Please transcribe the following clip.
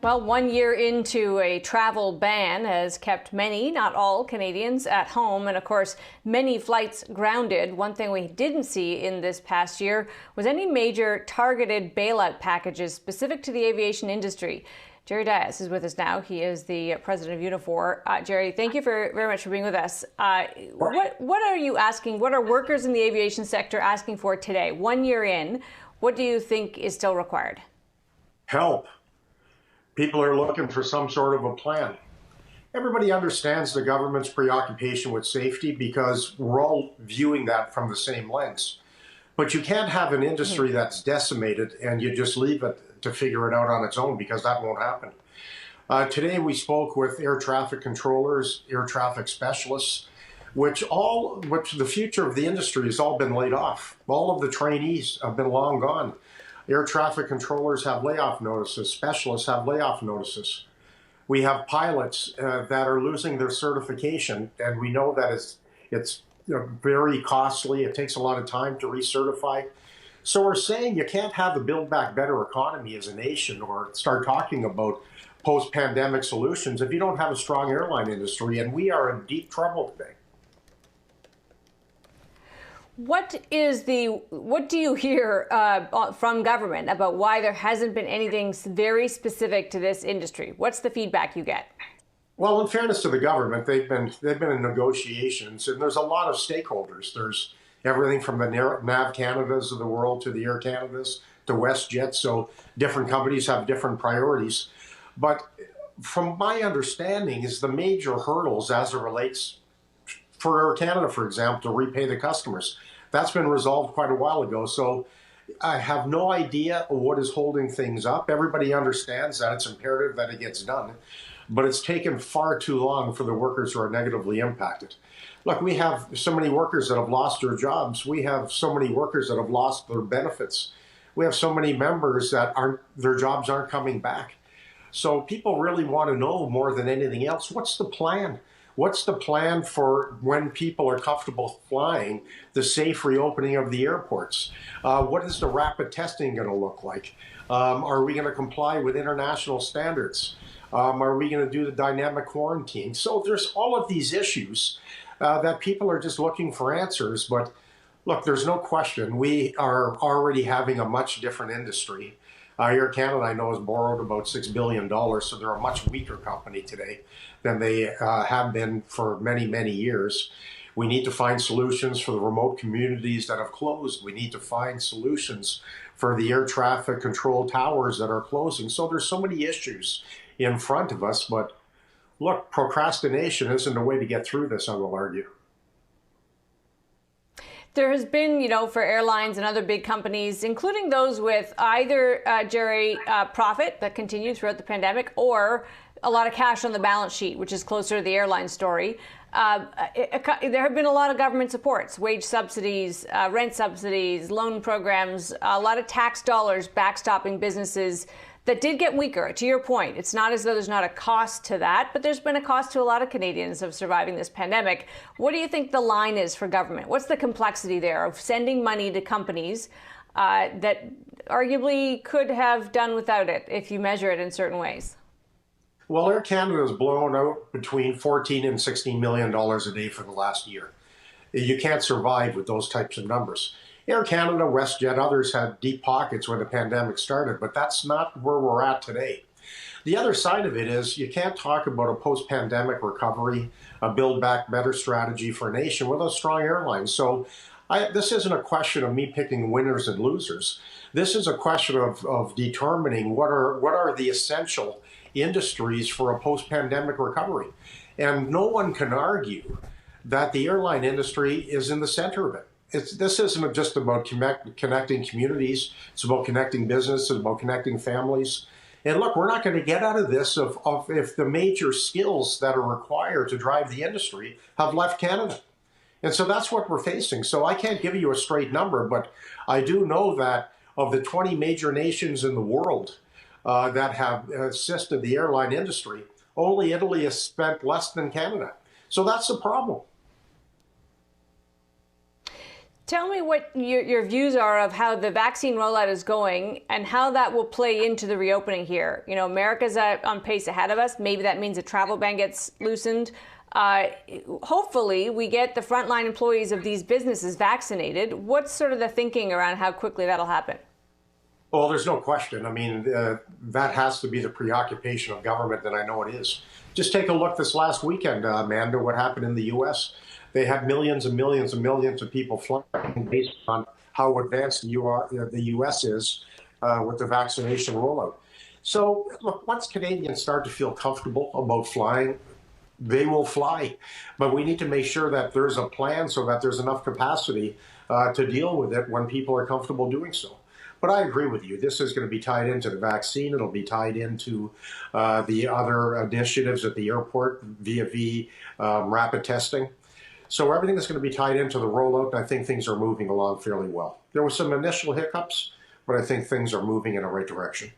Well, 1 year into a travel ban has kept many, not all, Canadians at home. And of course, many flights grounded. One thing we didn't see in this past year was any major targeted bailout packages specific to the aviation industry. Jerry Dias is with us now. He is the president of Unifor. Jerry, thank you very much for being with us. What are you asking? What are workers in the aviation sector asking for today? 1 year in, what do you think is still required? Help. People are looking for some sort of a plan. Everybody understands the government's preoccupation with safety because we're all viewing that from the same lens. But you can't have an industry that's decimated and you just leave it to figure it out on its own, because that won't happen. Today we spoke with air traffic controllers, air traffic specialists, which the future of the industry has all been laid off. All of the trainees have been long gone. Air traffic controllers have layoff notices. Specialists have layoff notices. We have pilots that are losing their certification, and we know that it's very costly. It takes a lot of time to recertify. So we're saying you can't have a Build Back Better economy as a nation or start talking about post-pandemic solutions if you don't have a strong airline industry, and we are in deep trouble today. What do you hear from government about why there hasn't been anything very specific to this industry? What's the feedback you get? Well, in fairness to the government, they've been in negotiations, and there's a lot of stakeholders. There's everything from the NAV Canadas of the world to the Air Canadas to WestJet. So different companies have different priorities. But from my understanding, is the major hurdles as it relates for Air Canada, for example, to repay the customers. That's been resolved quite a while ago. So I have no idea what is holding things up. Everybody understands that it's imperative that it gets done, but it's taken far too long for the workers who are negatively impacted. Look, we have so many workers that have lost their jobs. We have so many workers that have lost their benefits. We have so many members that their jobs aren't coming back. So people really want to know more than anything else, what's the plan? What's the plan for when people are comfortable flying, the safe reopening of the airports? What is the rapid testing going to look like? Are we going to comply with international standards? Are we going to do the dynamic quarantine? So there's all of these issues that people are just looking for answers. But look, there's no question we are already having a much different industry. Air Canada, I know, has borrowed about $6 billion, so they're a much weaker company today than they have been for many, many years. We need to find solutions for the remote communities that have closed. We need to find solutions for the air traffic control towers that are closing. So there's so many issues in front of us, but look, procrastination isn't a way to get through this, I will argue. There has been, for airlines and other big companies, including those with either, Jerry, profit that continued throughout the pandemic or a lot of cash on the balance sheet, which is closer to the airline story. There have been a lot of government supports, wage subsidies, rent subsidies, loan programs, a lot of tax dollars backstopping businesses that did get weaker. To your point, it's not as though there's not a cost to that, but there's been a cost to a lot of Canadians of surviving this pandemic. What do you think the line is for government? What's the complexity there of sending money to companies that arguably could have done without it if you measure it in certain ways? Well, Air Canada has blown out between $14 and $16 million a day for the last year. You can't survive with those types of numbers. Air Canada, WestJet, others had deep pockets when the pandemic started, but that's not where we're at today. The other side of it is you can't talk about a post-pandemic recovery, a Build Back Better strategy for a nation without strong airlines. So this isn't a question of me picking winners and losers. This is a question of determining what are the essential industries for a post-pandemic recovery. And no one can argue that the airline industry is in the center of it. This isn't just about connecting communities. It's about connecting business. It's about connecting families. And look, we're not going to get out of this if the major skills that are required to drive the industry have left Canada. And so that's what we're facing. So I can't give you a straight number, but I do know that of the 20 major nations in the world that have assisted the airline industry, only Italy has spent less than Canada. So that's the problem. Tell me what your views are of how the vaccine rollout is going and how that will play into the reopening here. You know, America's on pace ahead of us. Maybe that means a travel ban gets loosened. Hopefully, we get the frontline employees of these businesses vaccinated. What's sort of the thinking around how quickly that'll happen? Well, there's no question. I mean, that has to be the preoccupation of government, and I know it is. Just take a look this last weekend, Amanda, what happened in the U.S. They had millions and millions and millions of people flying based on how advanced the U.S. is with the vaccination rollout. So, look, once Canadians start to feel comfortable about flying, they will fly. But we need to make sure that there's a plan so that there's enough capacity to deal with it when people are comfortable doing so. But I agree with you. This is going to be tied into the vaccine. It'll be tied into the other initiatives at the airport via rapid testing. So everything is going to be tied into the rollout. I think things are moving along fairly well. There were some initial hiccups, but I think things are moving in the right direction.